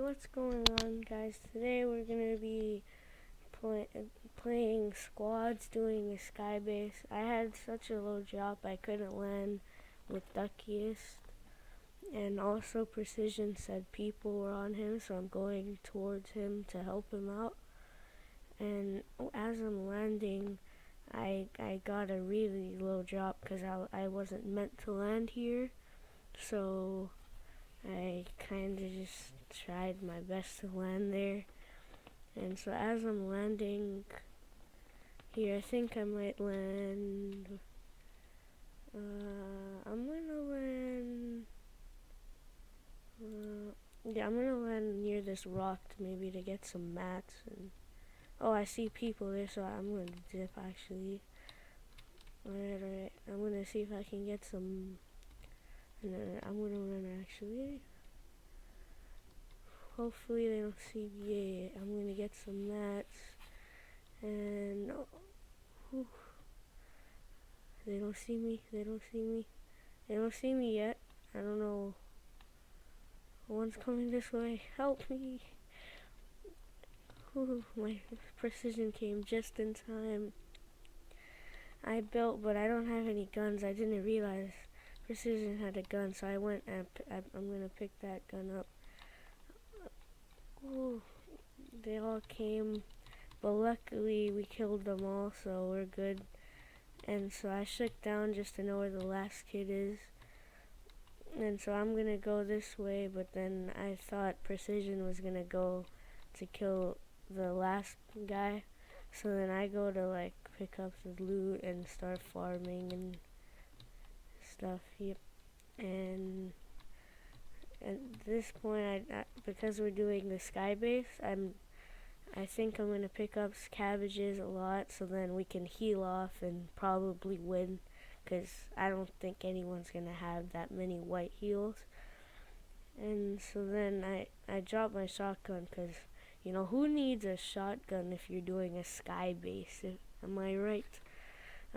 what's going on, guys? Today we're gonna be playing squads, doing a skybase. I had such a low drop I couldn't land with Duckiest, and also Precision said people were on him, so I'm going towards him to help him out. And as I'm landing, I got a really low drop because I wasn't meant to land here, so I kind of just tried my best to land there. And so as I'm landing here, I think I might land, I'm gonna land, I'm gonna land near this rock maybe to get some mats. And oh, I see people there, so I'm gonna dip actually. Alright, I'm gonna see if I can get some, and then I'm gonna run actually. Hopefully they don't see me. Yeah, I'm gonna get some mats, and they don't see me. They don't see me yet. I don't know. One's coming this way. Help me! My Precision came just in time. I built, but I don't have any guns. I didn't realize Precision had a gun, so I went and I'm gonna pick that gun up. Ooh, they all came, but luckily we killed them all, so we're good. And so I shook down just to know where the last kid is. And so I'm gonna go this way, but then I thought Precision was gonna go to kill the last guy. So then I go to like pick up the loot and start farming and stuff. Yep. And at this point, because we're doing the skybase, I think I'm gonna pick up cabbages a lot, so then we can heal off and probably win, because I don't think anyone's gonna have that many white heals. And so then I dropped my shotgun, because you know, who needs a shotgun if you're doing a skybase? Am I right?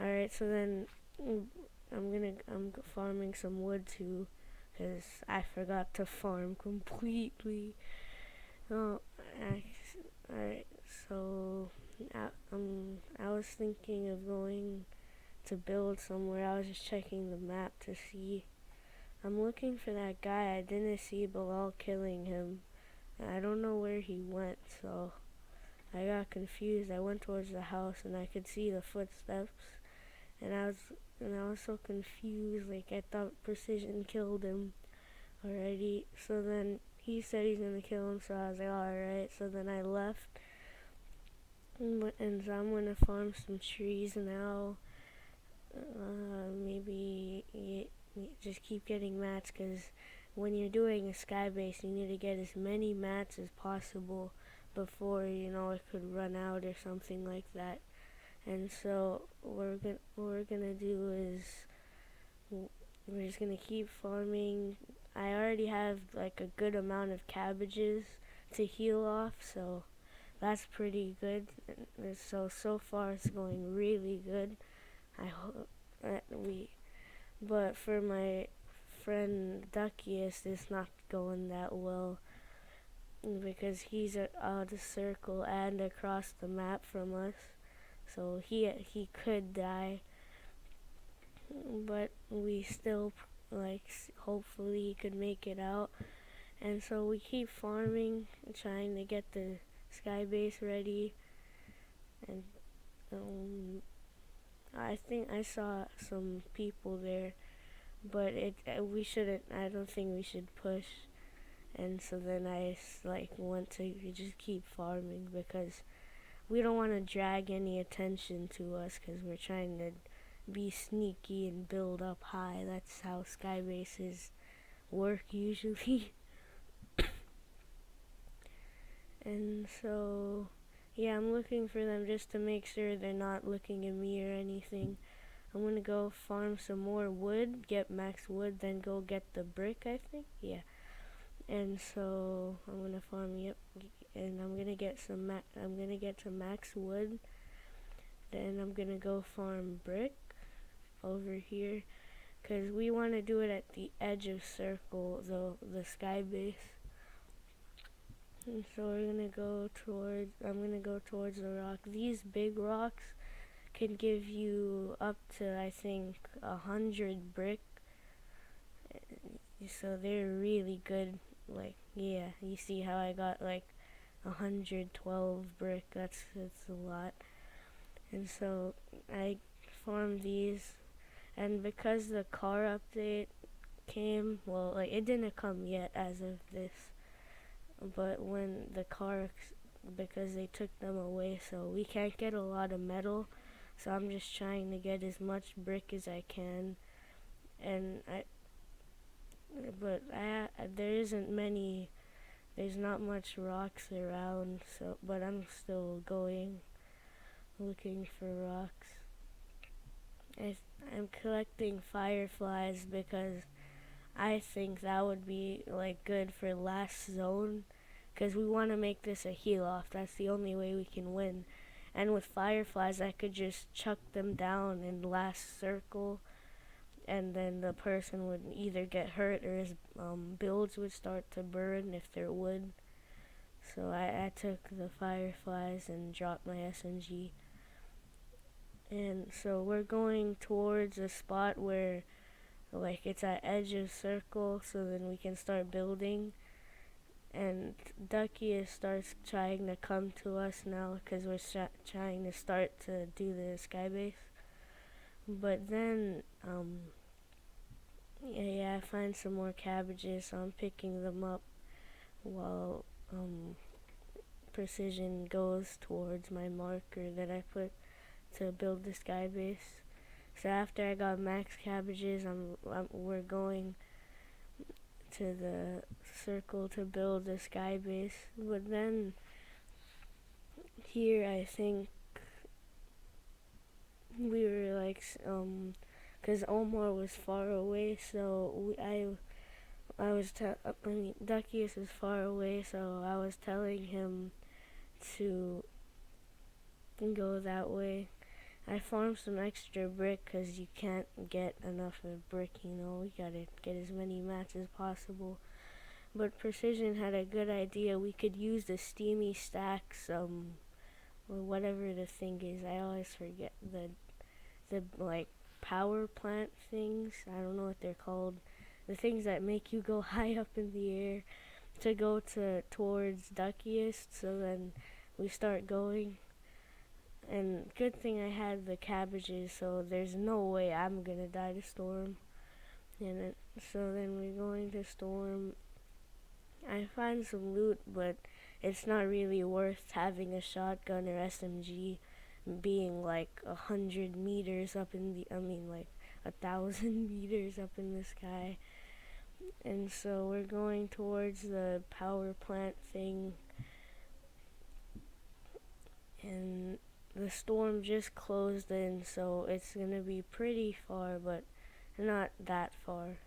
Alright, so then I'm farming some wood too, because I forgot to farm completely. Oh, alright, so I was thinking of going to build somewhere. I was just checking the map to see. I'm looking for that guy. I didn't see Bilal killing him. I don't know where he went, so I got confused. I went towards the house and I could see the footsteps, and I was so confused. Like, I thought Precision killed him already. So then he said he's gonna kill him, so I was like, alright. So then I left, and so I'm gonna farm some trees now. Maybe just keep getting mats, because when you're doing a skybase, you need to get as many mats as possible before, you know, it could run out or something like that. And so what we're gonna do is we're just gonna keep farming. I already have like a good amount of cabbages to heal off, so that's pretty good. And so far it's going really good. I hope that but for my friend Duckiest, it's not going that well, because he's out of circle and across the map from us, so he could die, but we still hopefully he could make it out. And so we keep farming, trying to get the skybase ready. And I think I saw some people there, but I don't think we should push. And so then I want to just keep farming, because we don't want to drag any attention to us, because we're trying to be sneaky and build up high. That's how skybases work usually. And so yeah, I'm looking for them just to make sure they're not looking at me or anything. I'm gonna go farm some more wood, get max wood, then go get the brick, I think. Yeah. And so I'm gonna farm, yep, and I'm gonna get some max wood. Then I'm gonna go farm brick over here, because we want to do it at the edge of circle, the sky base. And so I'm gonna go towards the rock. These big rocks can give you up to, I think, 100 brick. So they're really good. Like, yeah, you see how I got like 112 brick. That's a lot. And so I farmed these, and because the car update came, well, like it didn't come yet as of this, but when the car, because they took them away, so we can't get a lot of metal. So I'm just trying to get as much brick as I can, and there isn't many. There's not much rocks around, so but I'm still going looking for rocks. I'm collecting fireflies because I think that would be like good for last zone, because we want to make this a heal off. That's the only way we can win. And with fireflies, I could just chuck them down in last circle, and then the person would either get hurt or his builds would start to burn if they're wood. So I took the fireflies and dropped my SMG. And so we're going towards a spot where like it's at edge of circle, so then we can start building. And Ducky starts trying to come to us now because we're trying to start to do the skybase. But then I find some more cabbages, so I'm picking them up while Precision goes towards my marker that I put to build the skybase. So after I got max cabbages, we're going to the circle to build the skybase. But then here I think we were like, cause Omar was far away, so Duckius was far away, so I was telling him to go that way. I farmed some extra brick because you can't get enough of brick, we gotta get as many mats as possible. But Precision had a good idea. We could use the steamy stacks, or whatever the thing is. I always forget the like power plant things. I don't know what they're called. The things that make you go high up in the air to go towards Duckiest. So then we start going. And good thing I had the cabbages, so there's no way I'm gonna die to Storm. So then we're going to Storm. I find some loot, but it's not really worth having a shotgun or SMG being like 100 meters up in the, 1,000 meters up in the sky. And so we're going towards the power plant thing, and the storm just closed in, so it's gonna be pretty far, but not that far.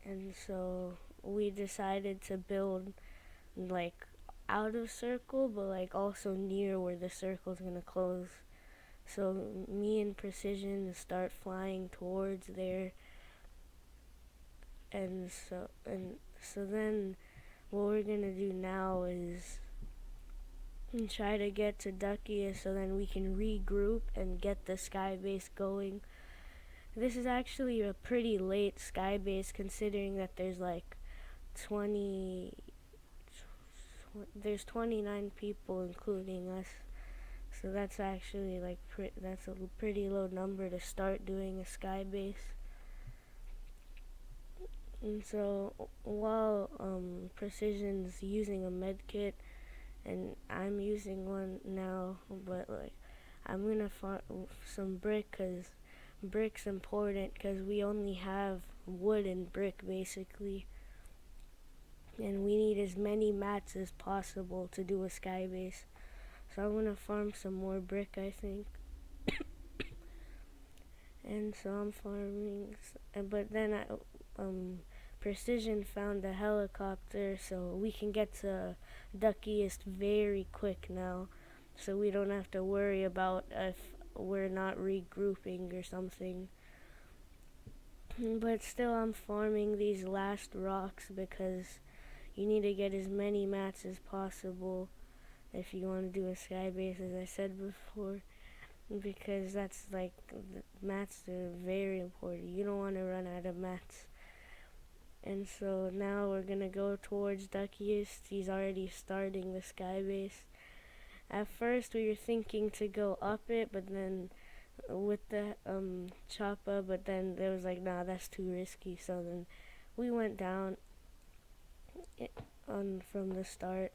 And so we decided to build like out of circle, but like also near where the circle's gonna close. So me and Precision start flying towards there, and so then what we're gonna do now is try to get to Ducky so then we can regroup and get the skybase going. This is actually a pretty late skybase considering that there's like 29 people including us. So that's actually like that's a pretty low number to start doing a skybase. And so while Precision's using a med kit and I'm using one now, but like I'm gonna farm some brick because brick's important because we only have wood and brick basically, and we need as many mats as possible to do a skybase. So I'm gonna farm some more brick, I think. And so I'm farming, but then Precision found a helicopter, so we can get to Duckiest very quick now, so we don't have to worry about if we're not regrouping or something. But still, I'm farming these last rocks because you need to get as many mats as possible if you want to do a skybase, as I said before, because that's like, mats are very important. You don't want to run out of mats. And so now we're gonna go towards Duckiest. He's already starting the skybase. At first we were thinking to go up it, but then with the chopper, but then there was like, nah, that's too risky. So then we went down from the start,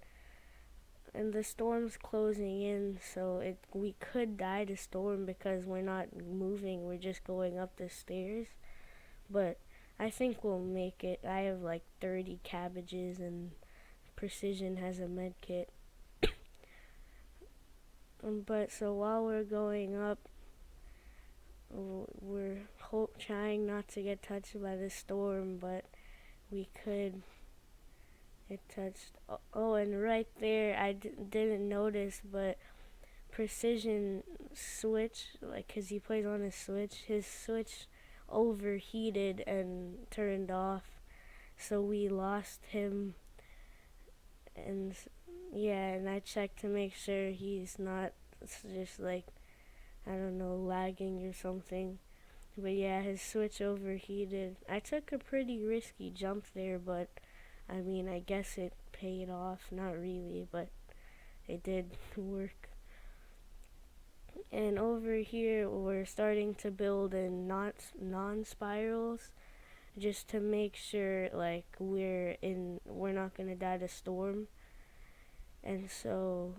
and the storm's closing in, so we could die to storm because we're not moving. We're just going up the stairs, but I think we'll make it. I have like 30 cabbages, and Precision has a med kit. But so while we're going up, we're trying not to get touched by the storm, but we could. It touched. Oh, and right there, I didn't notice, but Precision switch, like, cause he plays on his switch overheated and turned off, so we lost him. And yeah, and I checked to make sure he's not just like, I don't know, lagging or something. But yeah, his switch overheated. I took a pretty risky jump there, but I mean, I guess it paid off. Not really, but it did work. And over here, we're starting to build in non-spirals, just to make sure like we're not gonna die to storm. And so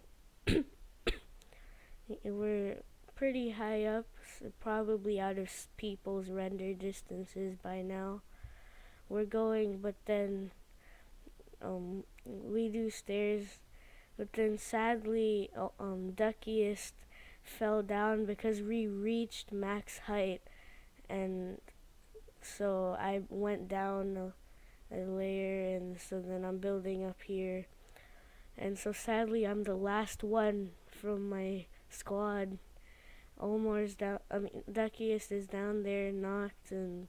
we're pretty high up, so probably out of people's render distances by now. We're going, but then we do stairs, but then sadly Duckiest fell down because we reached max height, and so I went down a layer, and so then I'm building up here, and so sadly I'm the last one from my squad. Omar's down. Duckiest is down there knocked, and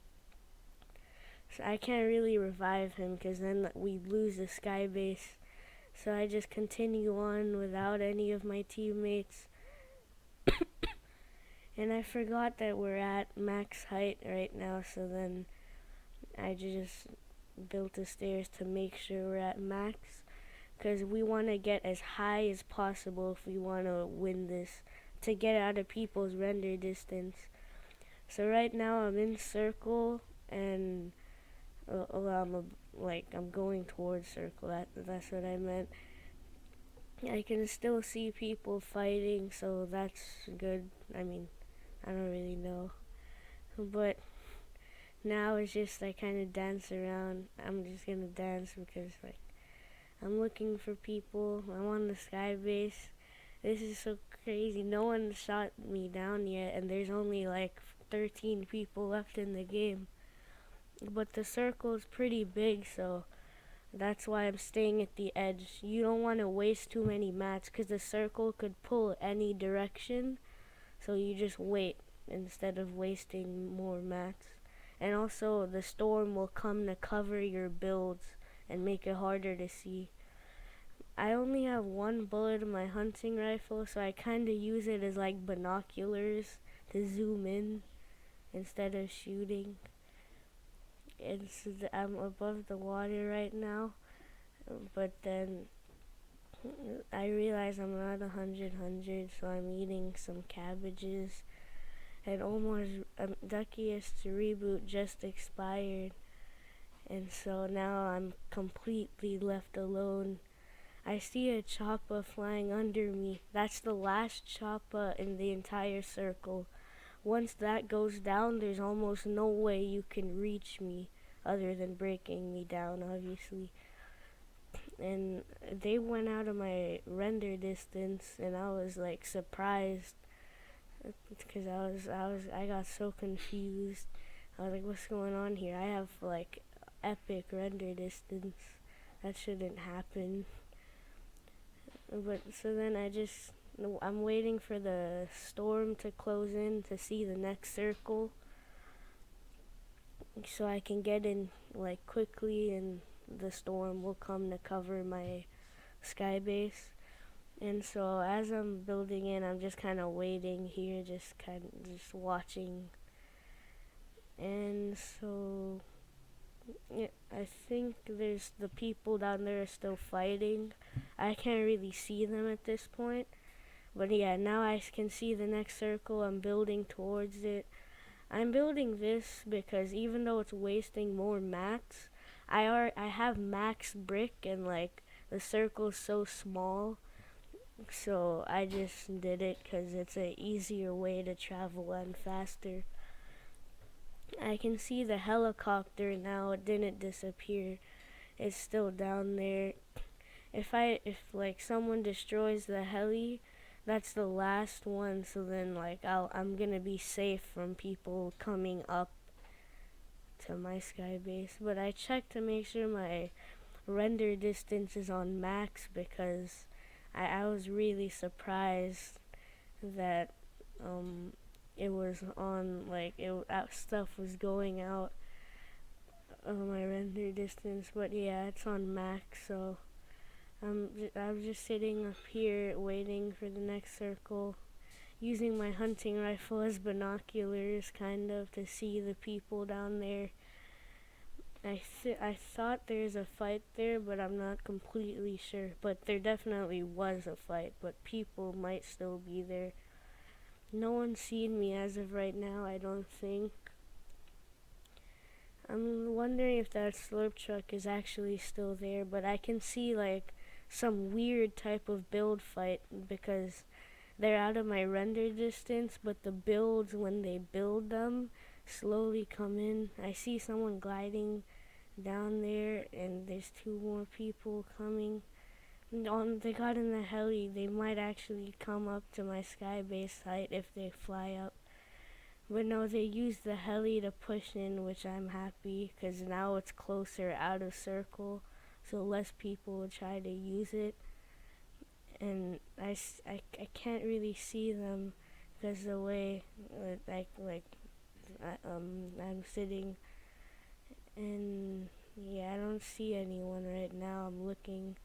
so I can't really revive him because then we lose the skybase. So I just continue on without any of my teammates. And I forgot that we're at max height right now, so then I just built the stairs to make sure we're at max, because we want to get as high as possible if we want to win this, to get out of people's render distance. So right now I'm in circle, and I'm going towards circle. That's what I meant. I can still see people fighting, so that's good. I mean, I don't really know, but now it's just I kind of dance around. I'm just gonna dance because like I'm looking for people. I'm on the skybase. This is so crazy. No one shot me down yet, and there's only like 13 people left in the game. But the circle is pretty big, so that's why I'm staying at the edge. You don't want to waste too many mats because the circle could pull any direction, so you just wait instead of wasting more mats. And also the storm will come to cover your builds and make it harder to see. I only have one bullet in my hunting rifle, so I kind of use it as like binoculars to zoom in instead of shooting. And so I'm above the water right now, but then I realize I'm not 100, so I'm eating some cabbages. And almost Duckiest reboot just expired, and so now I'm completely left alone. I see a chopper flying under me. That's the last chopper in the entire circle. Once that goes down, there's almost no way you can reach me other than breaking me down, obviously. And they went out of my render distance, and I was like surprised because I got so confused. I was like, what's going on here? I have like epic render distance. That shouldn't happen. But so then I'm waiting for the storm to close in to see the next circle, so I can get in like quickly and the storm will come to cover my skybase. And so as I'm building in, I'm just kind of waiting here, just watching. And so yeah, I think there's the people down there are still fighting. I can't really see them at this point. But yeah, now I can see the next circle. I'm building towards it. I'm building this because even though it's wasting more mats, I have max brick and like the circle's so small. So I just did it because it's a easier way to travel and faster. I can see the helicopter now. It didn't disappear. It's still down there. If like someone destroys the heli, that's the last one. So then like I'm gonna be safe from people coming up to my skybase. But I checked to make sure my render distance is on max because I was really surprised that it was on like stuff was going out of my render distance. But yeah, it's on max. So I'm just sitting up here waiting for the next circle, using my hunting rifle as binoculars, kind of, to see the people down there. I thought there's a fight there, but I'm not completely sure. But there definitely was a fight, but people might still be there. No one's seen me as of right now, I don't think. I'm wondering if that slurp truck is actually still there, but I can see like some weird type of build fight because they're out of my render distance, but the builds, when they build them, slowly come in. I see someone gliding down there, and there's 2 more people coming. They got in the heli. They might actually come up to my skybase site if they fly up. But no, they used the heli to push in, which I'm happy, because now it's closer out of circle, so less people will try to use it. And I can't really see them because the way I'm sitting, and yeah, I don't see anyone right now. I'm looking.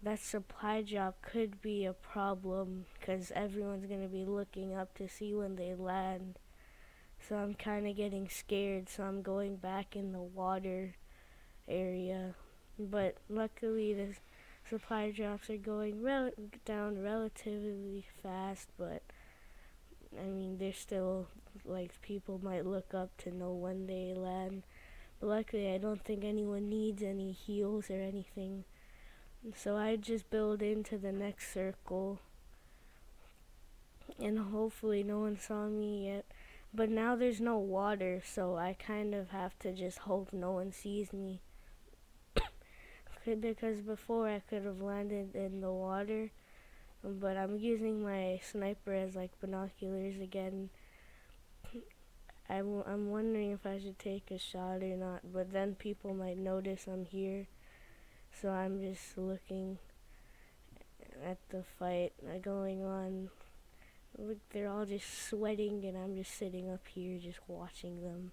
That supply drop could be a problem because everyone's going to be looking up to see when they land. So I'm kind of getting scared, so I'm going back in the water area. But luckily the supply drops are going down relatively fast, but I mean, there's still, like, people might look up to know when they land. But luckily I don't think anyone needs any heals or anything. So I just build into the next circle, and hopefully no one saw me yet. But now there's no water, so I kind of have to just hope no one sees me. Because before I could have landed in the water, but I'm using my sniper as like binoculars again. I'm wondering if I should take a shot or not, but then people might notice I'm here. So I'm just looking at the fight going on. Look, they're all just sweating, and I'm just sitting up here just watching them.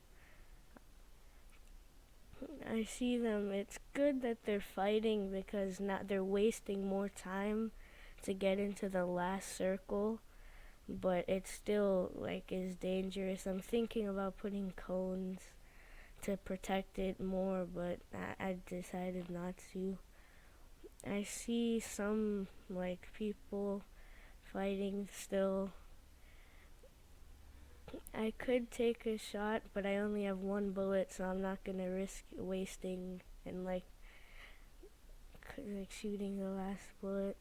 I see them. It's good that they're fighting because now they're wasting more time to get into the last circle, but it still like is dangerous. I'm thinking about putting cones to protect it more, but I decided not to. I see some like people fighting still. I could take a shot, but I only have 1 bullet, so I'm not gonna risk wasting and like shooting the last bullet.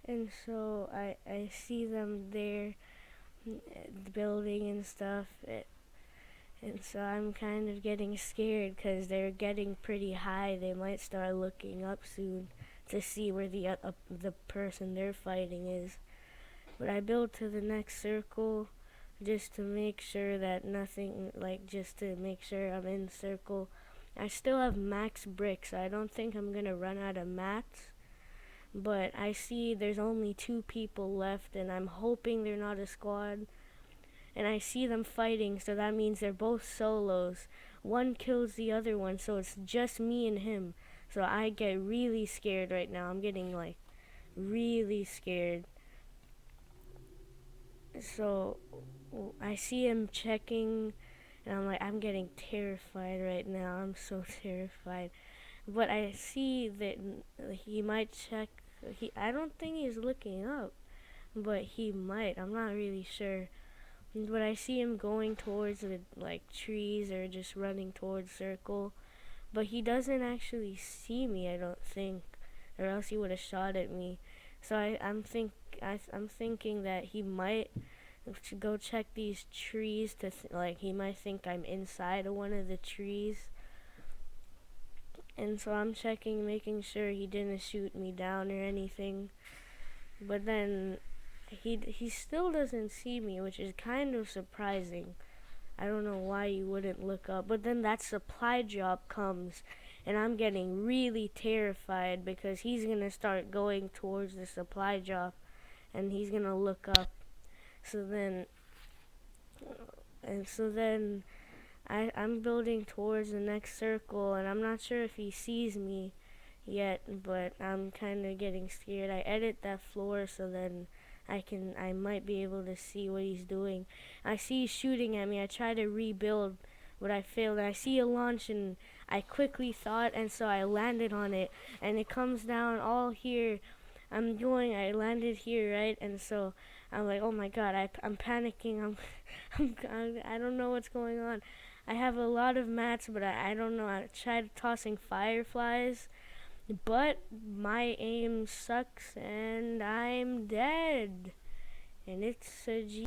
And so I see them there, building and stuff. And so I'm kind of getting scared because they're getting pretty high. They might start looking up soon to see where the person they're fighting is. But I build to the next circle just to make sure that nothing, like just to make sure I'm in circle. I still have max bricks, so I don't think I'm gonna run out of mats. But I see there's only 2 people left, and I'm hoping they're not a squad. and I see them fighting, so that means they're both solos. One kills the other one, so it's just me and him. So I get really scared right now. I'm getting like really scared. So I see him checking, and I'm like, I'm getting terrified right now. I'm so terrified. But I see that he might check. I don't think he's looking up, but he might. I'm not really sure. But I see him going towards the like trees or just running towards circle. But he doesn't actually see me, I don't think, or else he would have shot at me. So I'm thinking that he might go check these trees to like he might think I'm inside of one of the trees. And so I'm checking, making sure he didn't shoot me down or anything. But then he still doesn't see me, which is kind of surprising. I don't know why you wouldn't look up. But then that supply drop comes, and I'm getting really terrified because he's gonna start going towards the supply drop, and he's gonna look up. So then, I'm building towards the next circle, and I'm not sure if he sees me yet, but I'm kind of getting scared. I edit that floor so then I might be able to see what he's doing. I see he's shooting at me. I try to rebuild, but I failed. And I see a launch, and I quickly thought, and so I landed on it, and it comes down all here. I landed here, right? And so I'm like, oh my god, I'm panicking. I don't know what's going on. I have a lot of mats, but I don't know. I tried tossing fireflies, but my aim sucks and I'm dead. And it's a G.